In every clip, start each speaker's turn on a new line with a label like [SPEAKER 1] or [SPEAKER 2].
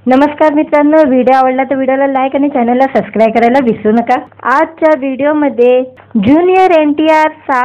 [SPEAKER 1] नमस्कार मित्रांनो, व्हिडिओ आवडला तर व्हिडिओला लाईक आणि चॅनलला सबस्क्राईब करायला विसरू नका। आजच्या व्हिडिओमध्ये ज्युनियर NTR चा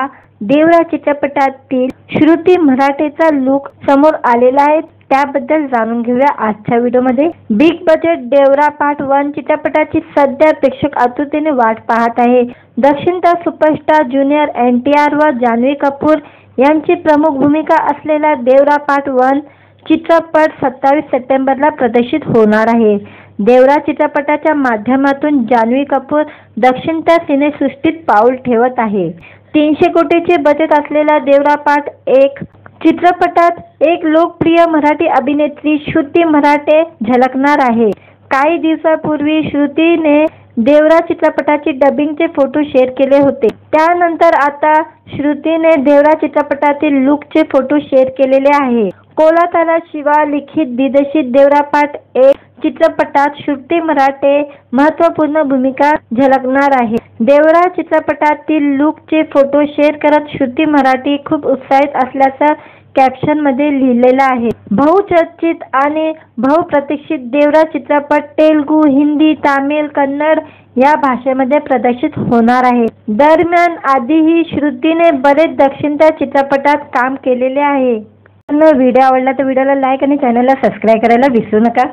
[SPEAKER 1] देवरा चित्रपटातील श्रुती मराठेचा लुक समोर आलेला आहे, त्याबद्दल जाणून घेऊया आजच्या व्हिडिओमध्ये। बिग बजेट देवरा पार्ट 1 चित्रपटाची सध्या प्रेक्षक आतुरतेने वाट पाहत आहे। दक्षिणचा सुपरस्टार ज्युनियर NTR व जान्हवी कपूर यांची प्रमुख भूमिका असलेला देवरा पार्ट 1 चित्रपट 27 सप्टेंबरला प्रदर्शित होणार आहे। देवरा चित्रपटाच्या माध्यमातून जान्हवी कपूर दक्षिणच्या सिनेसृष्टीत पाऊल ठेवत आहे। 300 कोटीचे बजेट असलेला देवरा पार्ट 1 चित्रपटात एक लोकप्रिय मराठी अभिनेत्री श्रुती मराठे झळकणार आहे। काही दिवसांपूर्वी श्रुतीने देवरा चित्रपटाची डबिंगचे फोटो शेअर केले होते। त्यानंतर आता श्रुतीने देवरा चित्रपटातील लुकचे फोटो शेअर केलेले आहे। कोलाताला शिवा लिखित दिग्दर्शित देवरा पार्ट 1 चित्रपटात श्रुती मराठे महत्त्वपूर्ण भूमिका झळकणार आहे। देवरा चित्रपटातील लुकचे फोटो शेअर करत श्रुती मराठे खूप उत्साहित असल्याचं कॅप्शन मध्ये लिहिलेलं आहे। बहुचर्चित आणि बहुप्रतीक्षित देवरा चित्रपट तेलुगू, हिंदी, तामिळ, कन्नड या भाषेमध्ये प्रदर्शित होणार आहे। दरम्यान आधीही श्रुतीने बरेच दक्षिणच्या चित्रपटात काम केलेले आहे। व्हिडिओ आवडला तर व्हिडिओला लाईक आणि चॅनलला सबस्क्राईब करायला विसरू नका।